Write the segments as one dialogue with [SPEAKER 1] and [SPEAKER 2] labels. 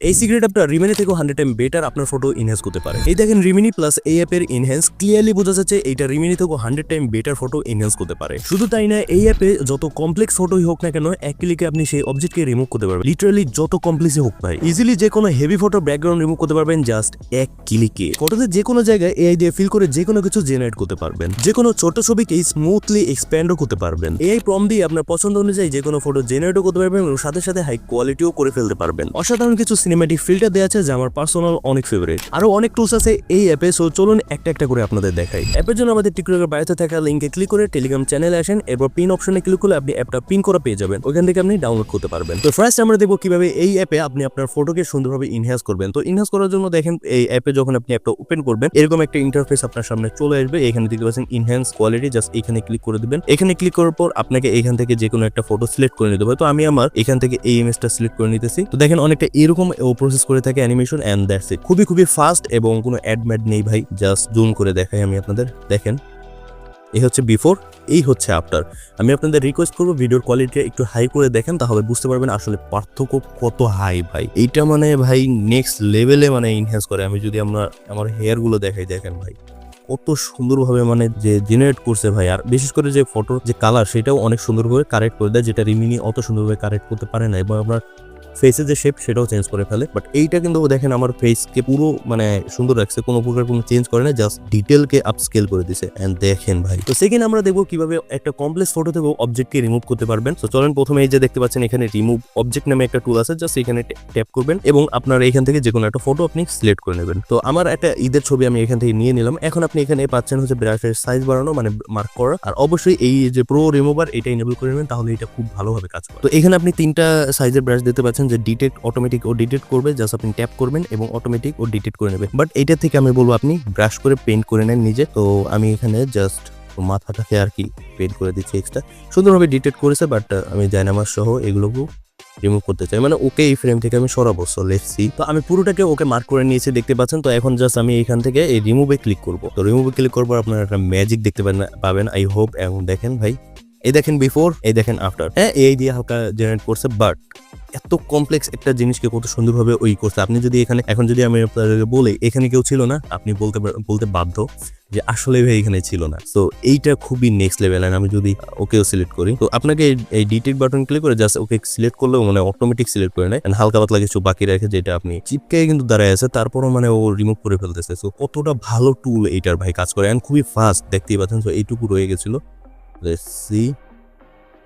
[SPEAKER 1] এই সিক্রেট অ্যাপটা রিমিনি থেকে 100 টাইম বেটার আপনার ফটো ইনহ্যান্স করতে পারে। এই দেখেন রিমিনি প্লাস এই অ্যাপের ইনহ্যান্স ক্লিয়ারলি বোঝা যাচ্ছে এইটা রিমিনি থেকে 100 টাইম বেটার ফটো ইনহ্যান্স করতে পারে। শুধু তাই না, এই অ্যাপে যত কমপ্লেক্স ফটোই হোক না কেন এক ক্লিকে আপনি সেই অবজেক্টকে রিমুভ করতে পারবেন। লিটারালি যত কমপ্লেক্সই হোক ভাই, ইজিলি যে কোনো হেভি ফটো ব্যাকগ্রাউন্ড রিমুভ করতে পারবেন জাস্ট এক ক্লিকে। ফটোতে যে কোনো জায়গায় এআই দিয়ে ফিল করে যে কোনো কিছু জেনারেট করতে পারবেন। যে কোনো ছোট ছবিকে স্মুথলি এক্সপ্যান্ডও করতে পারবেন। এআই প্রম্পট দিয়ে আপনার পছন্দ অনুযায়ী যে কোনো ফটো জেনারেটও করতে পারবেন এবং সাথে সাথে হাই কোয়ালিটিও করে ফেলতে পারবেন। অসাধারণ কিছু সিনেম্যাটিক ফিল্টার দেওয়া আছে যা আমার পার্সোনাল অনেক ফেভারিট। আরো অনেক টুলস আছে এই অ্যাপে, সো চলুন একটা একটা করে আপনাদের দেখাই। অ্যাপের জন্য আমাদের টিকটকের বায়োতে থাকা লিঙ্কে ক্লিক করে টেলিগ্রাম চ্যানেলে আসেন, এরপর পিন অপশনে ক্লিক করলে আপনি অ্যাপটা পিন করা পেয়ে যাবেন, ওখান থেকে আপনি ডাউনলোড করতে পারবেন। তো ফার্স্ট আমরা দেখবো কিভাবে এই অ্যাপে আপনি আপনার ফটোকে সুন্দরভাবে ইনহ্যান্স করবেন। তো ইনহ্যান্স করার জন্য দেখেন এই অ্যাপে যখন আপনি অ্যাপটা ওপেন করবেন এরকম একটা ইন্টারফেস আপনার সামনে চলে আসবে। এখানে দেখতে পাচ্ছেন ইনহ্যান্স কোয়ালিটি, জাস্ট এখানে ক্লিক করে দিবেন। এখানে ক্লিক করার পর আপনাকে এখান থেকে যে কোনো একটা ফটো সিলেক্ট করে নিতে হবে। তো আমি আমার এখান থেকে এই ইমেজটা সিলেক্ট করে নিতেছি। তো দেখেন অনেকটা এরকম ও প্রসেস করে থাকে অ্যানিমেশন এন্ড দ্যাটস ইট। খুবই ফাস্ট এবং কোনো অ্যাড ম্যাড নেই ভাই। জাস্ট জুম করে দেখাই আমি আপনাদের। দেখেন এই হচ্ছে বিফোর, এই হচ্ছে আফটার। আমি আপনাদের রিকোয়েস্ট করবো ভিডিওর কোয়ালিটিটা একটু হাই করে দেখেন, তাহলে বুঝতে পারবেন আসলে পার্থক্য কত হাই ভাই। এইটা মানে ভাই নেক্সট লেভেলে মানে ইনহ্যান্স করে। আমি যদি আমার হেয়ার গুলো দেখাই, দেখেন ভাই কত সুন্দরভাবে মানে যে জেনারেট করছে ভাই। আর বিশেষ করে যে ফটোর যে কালার সেটাও অনেক সুন্দরভাবে কারেক্ট করে দেয়, যেটা রিমিনি অত সুন্দরভাবে কারেক্ট করতে পারে না। এবং আপনার ফেসের যে শেপ সেটাও চেঞ্জ করে ফেলে। বাট এইটা কিন্তু দেখেন আমার ফেসকে পুরো মানে সুন্দর রাখছে, কোনো প্রকার কোনো চেঞ্জ করে না, জাস্ট ডিটেলকে আপস্কেল করে দিছে। এন্ড দেখেন ভাই, তো সেকেন্ড আমরা দেখবো কিভাবে একটা কমপ্লেক্স ফটো থেকে অবজেক্টকে রিমুভ করতে পারবেন। তো চলেন প্রথমে এই যে দেখতে পাচ্ছেন এখানে রিমুভ অবজেক্ট নামে একটা টুল আছে, জাস্ট এখানে ট্যাপ করবেন এবং আপনার এখান থেকে যে কোনো একটা ফটো আপনি সিলেক্ট করে নেবেন। তো আমার একটা ঈদের ছবি আমি এখান থেকে নিয়ে নিলাম। এখন আপনি এখানে পাচ্ছেন হচ্ছে ব্রাশের সাইজ বাড়ানো, মানে মার্ক করা। আর অবশ্যই এই যে প্রো রিমুভার এটা এনেবল করে নেবেন, তাহলে এটা খুব ভালোভাবে কাজ করে। তো এখানে আপনি তিনটা সাইজের ব্রাশ দিতে পাচ্ছেন, যে ডিটেক্ট, অটোমেটিক ও ডিটেক্ট করবে। জাস্ট আপনি ট্যাপ করবেন এবং অটোমেটিক ও ডিটেক্ট করে নেবে। বাট এটা থেকে আমি বলবো আপনি ব্রাশ করে পেইন্ট করে নেন নিজে। তো আমি এখানে জাস্ট মাথাটাকে আর কি পেইন্ট করে দিচ্ছি এক্সট্রা। সুন্দরভাবে ডিটেক্ট করেছে, বাট আমি জায়নামাজ সহ এগুলোকেও রিমুভ করতে চাই, মানে ওকে এই ফ্রেম থেকে আমি সরাবো। So let's see. তো আমি পুরোটাকে ওকে মার্ক করে নিয়েছি দেখতে পাচ্ছেন। তো এখন জাস্ট আমি এখান থেকে এই রিমুভে ক্লিক করব। তো রিমুভে ক্লিক করবো আপনারা একটা ম্যাজিক দেখতে পাবেন আই হোপ। এবং দেখেন ভাই, এই দেখেন বিফোর, এই দেখেন আফটার। হ্যাঁ এই দিয়ে হালকা জেনারেট করছে, বাট এত কমপ্লেক্স একটা জিনিসকে কত সুন্দরভাবে ওই করছে। আপনি যদি এখানে এখন যদি আমি আপনাদেরকে বলি এখানে কেউ ছিল না, আপনি বলতে বাধ্য যে আসলে ভাই এখানে ছিল না। তো এইটা খুবই নেক্সট লেভেল। আমি যদি ওকেও সিলেক্ট করি, তো আপনাকে এই ডিটেক্ট বাটন ক্লিক করে জাস্ট ওকে সিলেক্ট করলেও মানে অটোমেটিক সিলেক্ট করে নেয়। হালকা পাতলা কিছু বাকি রাখে যেটা আপনি চিপকে কিন্তু দাঁড়ায় আছে, তারপরও মানে ও রিমুভ করে ফেলতেছে। তো কতটা ভালো টুল এইটার ভাই কাজ করে, এন্ড খুবই ফাস্ট দেখতেই পাচ্ছেন। তো এইটুকু রয়ে গেছিল, লেটস সি।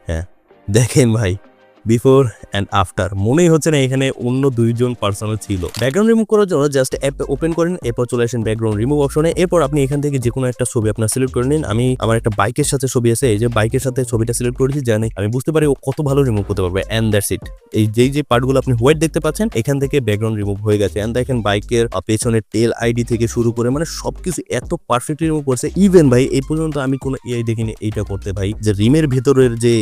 [SPEAKER 1] হ্যাঁ দেখেন ভাই, বিফোর অ্যান্ড আফটার। মনেই হচ্ছে না এখানে অন্য দুইজন পার্সোনাল ছিল। ব্যাকগ্রাউন্ড রিমুভ করার জন্য জাস্ট অ্যাপ ওপেন করেন, এরপর চলে আসেন ব্যাকগ্রাউন্ড রিমুভ অপশনে। এরপর আপনি এখান থেকে যে কোনো একটা ছবি আপনার সিলেক্ট করে নিন। আমি আমার একটা বাইকের সাথে ছবি আছে, এই যে বাইকের সাথে ছবিটা সিলেক্ট করেছি, জানি আমি বুঝতে পারি ও কত ভালো রিমুভ করতে পারবে। And that's it. এই যে পার্টগুলো আপনি হোয়াইট দেখতে পাচ্ছেন এখান থেকে ব্যাকগ্রাউন্ড রিমুভ হয়ে গেছে। অ্যান্ড দেখেন বাইকের পেছনের টেল আইডি থেকে শুরু করে মানে সবকিছু এত পারফেক্টলি রিমুভ করছে। ইভেন ভাই এই পর্যন্ত আমি কোনো এআই দেখিনি এইটা করতে ভাই, যে রিমের ভেতরের যে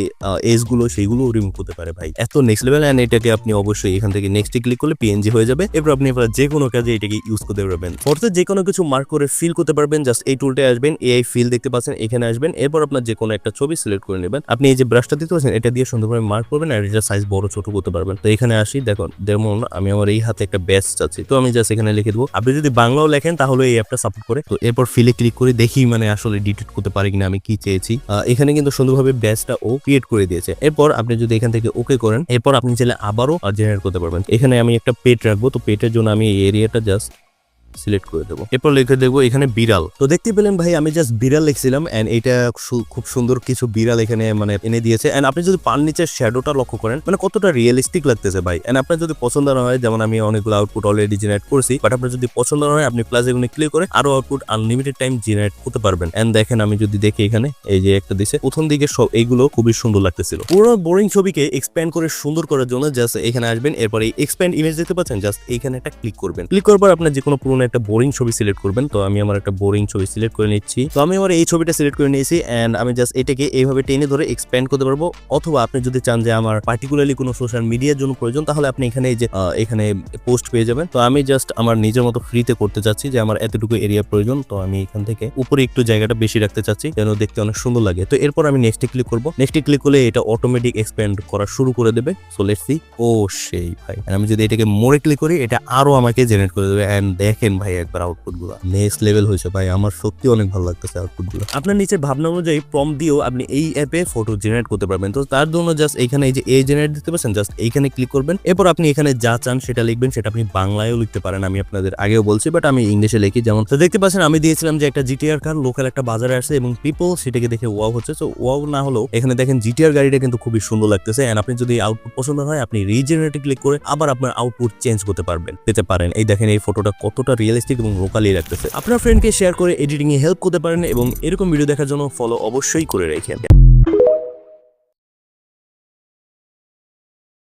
[SPEAKER 1] এজ গুলো সেইগুলো রিমুভ করতে পারে ভাই। এত নেক্সট লেভেল। এন্ড এটাকে আপনি অবশ্যই এখান থেকে নেক্সটে ক্লিক করলে পিএনজি হয়ে যাবে। এরপর আপনি যে কোনো কাজে এটাকে ইউজ করতে পারবেন। ফটোতে যে কোনো কিছু মার্ক করে ফিল করতে পারবেন। জাস্ট এই টুলটায় আসবেন, এআই ফিল দেখতে পাচ্ছেন, এখানে আসবেন। এরপর আপনার যে কোনো একটা ছবি সিলেক্ট করে নেবেন। আপনি এই যে ব্রাশটা দিতে পারছেন এটা দিয়ে সুন্দরভাবে মার্ক করবেন আর এটা সাইজ বড় ছোট করতে পারবেন। তো এখানে আসি, দেখুন যেমন আমি আমার এই হাতে একটা ব্যাচ চাচ্ছি, তো আমি জাস্ট এখানে লিখে দেবো। আপনি যদি বাংলাও লেখেন তাহলে এই অ্যাপটা সাপোর্ট করে। তো এরপর ফিলে ক্লিক করে দেখি মানে আসলে ডিটেক্ট করতে পারি কিনা আমি কি চেয়েছি। এখানে কিন্তু সুন্দরভাবে ব্যাচটা ও ক্রিয়েট করে দিয়েছে। এরপর আপনি যদি এখান থেকে ওকে করেন, এরপর আপনি চাইলে আবারও জেনারেট করতে পারবেন। এখানে আমি একটা পেট রাখবো, তো পেটের জন্য আমি এই এরিয়াটা জাস্ট সিলেক্ট করে দেবো। এরপর লিখে দেবো এখানে বিড়াল। তো দেখতে পেলেন ভাই আমি জাস্ট বিড়াল লিখছিলাম এন্ড এটা খুব সুন্দর কিছু বিড়াল এখানে মানে এনে দিয়েছে। এন্ড আপনি যদি পান নিচের শ্যাডোটা লক্ষ্য করেন মানে কতটা রিয়েলিস্টিক লাগতেছে ভাই। এন্ড আপনার যদি পছন্দ না হয়, যেমন আমি অনেকগুলো আউটপুট অলরেডি জেনারেট করছি, বাট আপনার যদি পছন্দ না হয় আপনি প্লাস এগুলো ক্লিক করে আরো আউটপুট আনলিমিটেড টাইম জেনারেট করতে পারবেন। এন্ড দেখেন আমি যদি দেখি এখানে এই যে একটা দিছে প্রথম দিকে সব এইগুলো খুবই সুন্দর লাগতেছিল। পুরো বোরিং ছবিকে এক্সপ্যান্ড করে সুন্দর করার জন্য জাস্ট এখানে আসবেন। এরপর এই এক্সপ্যান্ড ইমেজ দেখতে পাচ্ছেন, জাস্ট এইখানে একটা ক্লিক করবেন। ক্লিক করার পর আপনার যে কোনো পুরোনো একটা বোরিং ছবি সিলেক্ট করবেন। তো আমি আমার একটা বোরিং ছবি সিলেক্ট করে নিচ্ছি। তো আমি আমার এই ছবিটা সিলেক্ট করে নিয়েছি এন্ড আমি জাস্ট এটাকে এইভাবে টেনে ধরে এক্সপ্যান্ড করতে পারবো। অথবা আপনি যদি চান যে আমার পার্টিকুলারলি কোনো সোশ্যাল মিডিয়ার জন্য প্রয়োজন, তাহলে আপনি এখানে এই যে এখানে পোস্ট পেয়ে যাবেন। তো আমি জাস্ট আমার নিজের মতো ফ্রিতে করতে চাচ্ছি যে আমার এতটুকু এরিয়া প্রয়োজন। তো আমি এখান থেকে উপরে একটু জায়গাটা বেশি রাখতে চাচ্ছি যেন দেখতে অনেক সুন্দর লাগে। তো এরপর আমি নেক্সটে ক্লিক করবো। নেক্সটে ক্লিক করলে এটা অটোমেটিক এক্সপ্যান্ড করা শুরু করে দেবে। So let's see. ও সেই ভাই, আমি যদি এটাকে মোরে ক্লিক করি এটা আরো আমাকে জেনারেট করে দেবে। এন্ড দেখেন ভাই একবার আউটপুট গুলো নেক্সট লেভেল হয়েছে ভাই, আমার সত্যি অনেক ভালো লাগতেছে আউটপুট গুলো। আপনার নিচে ভাবনা অনুযায়ী প্রম্পট দিয়েও আপনি এই অ্যাপে ফটো জেনারেট করতে পারবেন। তো তার জন্য জাস্ট এখানে এই যে এ জেনারেট দিতে পারছেন, জাস্ট এইখানে ক্লিক করবেন। এরপর আপনি এখানে যা চান সেটা লিখবেন, সেটা আপনি বাংলায়ও লিখতে পারেন। আমি আপনাদের আগেও বলছি, বাট আমি ইংলিশে লিখি। যেমন তো দেখতে পাচ্ছেন আমি দিয়েছিলাম যে একটা জিটিআর কার লোকাল একটা বাজারে আসছে এবং পিপল সেটাকে দেখে ওয়াও হচ্ছে। তো ওয়াও না হলেও এখানে দেখেন জিটিআর গাড়িটা কিন্তু খুবই সুন্দর লাগতেছে। এন্ড আপনি যদি আউটপুট পছন্দ হয় আপনি রিজেনারেটে ক্লিক করে আবার আপনার আউটপুট চেঞ্জ করতে পেতে পারেন। এই দেখেন এই ফটোটা কতটা রিয়েলিস্টিক এবং লোকালি লাগতেছে। আপনার ফ্রেন্ডকে শেয়ার করে এডিটিং এ হেল্প করতে পারেন এবং এরকম ভিডিও দেখার জন্য ফলো অবশ্যই করে রাখেন।